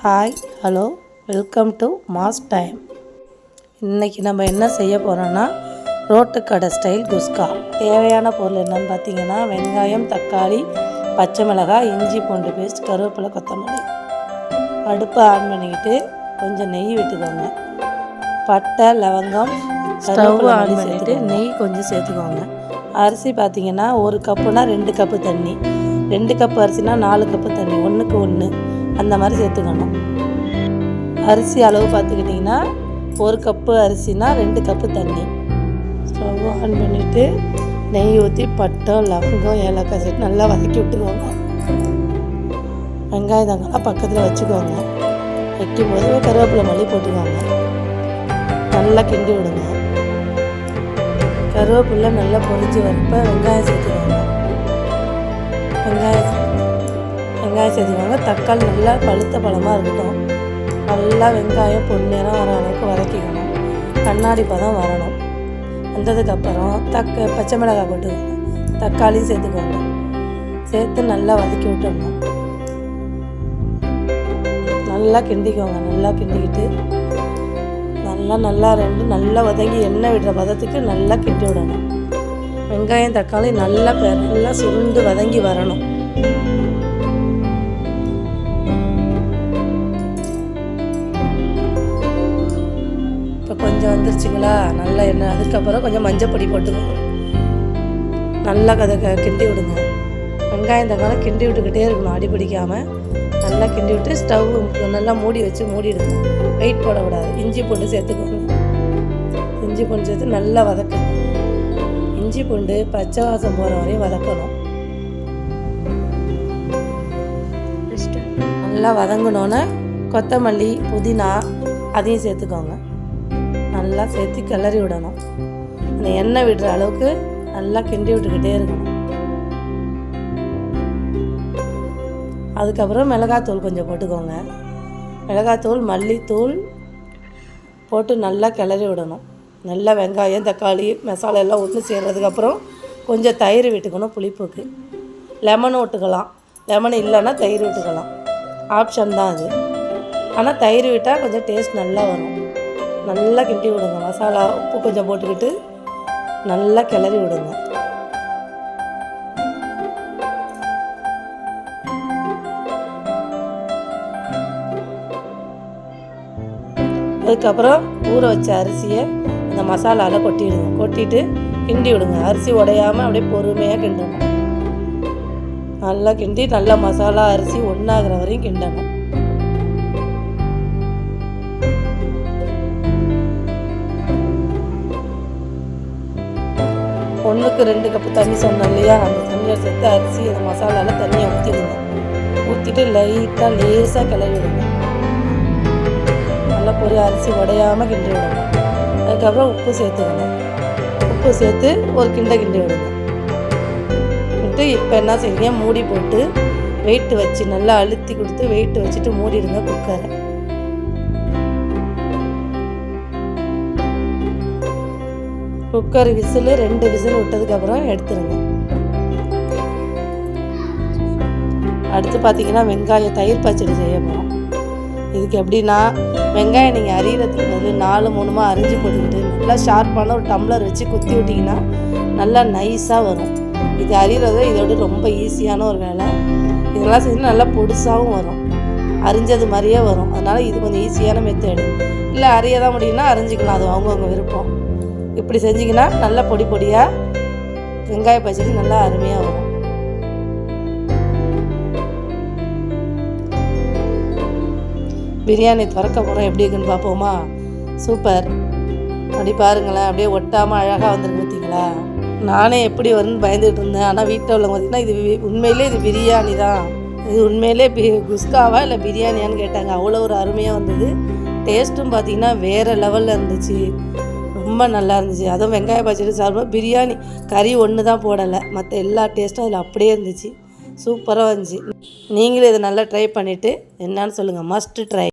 Hi hello welcome to mass time. இன்றைக்கி நம்ம என்ன செய்ய போகிறோன்னா ரோட்டுக்கடை ஸ்டைல் குஸ்கா. தேவையான பொருள் என்னென்னு பார்த்தீங்கன்னா வெங்காயம், தக்காளி, பச்சை மிளகாய், இஞ்சி பூண்டு பேஸ்ட், கருவேப்பிலை, கொத்தமல்லி. அடுப்பை ஆன் பண்ணிக்கிட்டு கொஞ்சம் நெய் விட்டுக்கோங்க. பட்டை, லவங்கம், ஸ்டவ் ஆன் பண்ணிவிட்டு நெய் கொஞ்சம் சேர்த்துக்கோங்க. அரிசி பார்த்திங்கன்னா 1 கப்புனா 2 கப்பு தண்ணி, 2 கப்பு அரிசினா 4 கப்பு தண்ணி, 1க்கு 1 அந்த மாதிரி சேர்த்துக்கணும். அரிசி அளவு பார்த்துக்கிட்டிங்கன்னா 1 கப்பு அரிசினா 2 கப்பு தண்ணி. ஸ்டவ் ஆன் பண்ணிவிட்டு நெய் ஊற்றி பட்டை, லவங்கம், ஏலக்காய் சேர்த்து நல்லா வதக்கி விட்டுக்கோங்க. வெங்காயம் தக்காளி பக்கத்தில் வச்சுக்கோங்க. வைக்கும்போது கருவேப்பிலை மல்லி போட்டுக்கோங்க. நல்லா கிண்டி விடுங்க. கருவேப்பிலை நல்லா பொரிஞ்சு வரப்போ வெங்காயம் சேர்த்துக்கோங்க. வெங்காயம் சேர்த்துக்கோங்க. தக்காளி நல்லா பழுத்த பழமாக இருக்கட்டும். நல்லா வெங்காயம் பொன்னிறம் வர அளவுக்கு வதக்கிக்கணும். கண்ணாடி பதம் வரணும். வந்ததுக்கப்புறம் பச்சை மிளகாய் போட்டுக்கோங்க. தக்காளியும் சேர்த்துக்கோங்க. சேர்த்து நல்லா வதக்கி விட்டுடணும். நல்லா கிண்டிக்கோங்க. நல்லா கிண்டிக்கிட்டு நல்லா வதங்கி எண்ணெய் விடுற பதத்துக்கு நல்லா கிண்டி விடணும். வெங்காயம் தக்காளி நல்லா சுருண்டு வதங்கி வரணும். இப்போ கொஞ்சம் வந்துருச்சுங்களா, நல்லா எண்ணெய். அதுக்கப்புறம் கொஞ்சம் மஞ்சள் பொடி போட்டுக்கோங்க. நல்லா கிண்டி விடுங்க. வெங்காயம் தக்காளி கிண்டி விட்டுக்கிட்டே இருக்கணும், அடி பிடிக்காமல். நல்லா கிண்டி விட்டு ஸ்டவ் நல்லா மூடிடுங்க. வெயிட் போடக்கூடாது. இஞ்சி பூண்டு சேர்த்துக்கோங்க. இஞ்சி பூண்டு சேர்த்து நல்லா வதக்கணும். இஞ்சி பூண்டு பச்சை வாசம் போகிற வரையும் வதக்கணும். நல்லா வதங்கினோன்னே கொத்தமல்லி, புதினா அதையும் சேர்த்துக்கோங்க. நல்லா சேர்த்து கிளறி விடணும். இந்த எண்ணெய் விடுற அளவுக்கு நல்லா கிண்டி விட்டுக்கிட்டே இருக்கணும். அதுக்கப்புறம் மிளகாத்தூள் கொஞ்சம் போட்டுக்கோங்க. மிளகாத்தூள், மல்லித்தூள் போட்டு நல்லா கிளறி விடணும். நல்லா வெங்காயம் தக்காளி மசாலா எல்லாம் ஒன்று சேர்றதுக்கப்புறம் கொஞ்சம் தயிர் விட்டுக்கணும். புளிப்புக்கு லெமன் விட்டுக்கலாம். லெமன் இல்லைன்னா தயிர் விட்டுக்கலாம். ஆப்ஷன் தான் அது. ஆனால் தயிர் விட்டால் கொஞ்சம் டேஸ்ட் நல்லா வரும். நல்லா கிண்டி விடுங்க. மசாலா உப்பு கொஞ்சம் போட்டுக்கிட்டு நல்லா கிளறி விடுங்க. அதுக்கப்புறம் ஊற வச்ச அரிசியை அந்த மசாலாவில் கொட்டிட்டு கிண்டி விடுங்க. அரிசி உடையாமல் அப்படியே பொறுமையாக கிண்டணும். நல்லா கிண்டி நல்லா மசாலா அரிசி ஒன்றாகிற வரையும் கிண்டணும். ஒன்றுக்கு 2 கப்பு தண்ணி சொன்னோம் இல்லையா, அந்த தண்ணியை சேர்த்து அரிசி அந்த மசாலாவில் தண்ணியை ஊற்றிடுங்க. ஊற்றிட்டு லேசாக கிளறி விடுங்க. நல்லா அரிசி உடையாமல் கிண்டி விடணும். அதுக்கப்புறம் உப்பு சேர்த்துக்கணும். உப்பு சேர்த்து ஒரு கிண்டி விடுங்க. விட்டு இப்போ என்ன செய்யுங்க, மூடி போட்டு வெயிட் வச்சு நல்லா அழுத்தி கொடுத்து வெயிட் வச்சுட்டு மூடிடுங்க குக்கரை. குக்கர் விசில் 2 விசில் விட்டதுக்கப்புறம் எடுத்துருங்க. அடுத்து பார்த்தீங்கன்னா வெங்காயம் தயிர் பச்சடி செய்ய போகிறோம். இதுக்கு எப்படின்னா, வெங்காயம் நீங்கள் அரிகிறதுக்கு பதில் 4-3 அரிஞ்சு போட்டுக்கிட்டு நல்லா ஷார்ப்பான ஒரு டம்ளர் வச்சு குத்தி விட்டிங்கன்னா நல்லா நைஸாக வரும். இது அரிகிறது இதோட ரொம்ப ஈஸியான ஒரு வேலை. இதெல்லாம் செஞ்சு நல்லா பொடிசாகவும் வரும், அரிஞ்சது மாதிரியே வரும். அதனால் இது கொஞ்சம் ஈஸியான மெத்தேடு. இல்லை அரிய தான் முடியும்னா அரிஞ்சிக்கலாம், அது அவங்கவுங்க விருப்பம். இப்படி செஞ்சிங்கன்னா நல்லா பொடியாக வெங்காய பச்சடி நல்லா அருமையாக வரும். பிரியாணி திறக்க போகிறோம், எப்படி இருக்குன்னு பார்ப்போமா? சூப்பர். அப்படி பாருங்களேன், அப்படியே ஒட்டாமல் அழகாக வந்துருக்கு பார்த்தீங்களா? நானே எப்படி வரும்னு பயந்துகிட்டு இருந்தேன். ஆனால் வீட்டில் உள்ளவங்க பார்த்திங்கன்னா இது உண்மையிலே இது பிரியாணி தான், இது உண்மையிலே குஸ்காவா இல்லை பிரியாணியான்னு கேட்டாங்க. அவ்வளோ ஒரு அருமையாக வந்தது. டேஸ்ட்டும் பார்த்திங்கன்னா வேறு லெவலில் இருந்துச்சு. ரொம்ப நல்லா இருந்துச்சு. அதுவும் வெங்காய பச்சடி சாப்பிட பிரியாணி கறி ஒன்று தான் போடலை, மற்ற எல்லா டேஸ்ட்டும் அதில் அப்படியே இருந்துச்சு. சூப்பராக இருந்துச்சு. நீங்களும் இதை நல்லா ட்ரை பண்ணிவிட்டு என்னான்னு சொல்லுங்கள். Must try.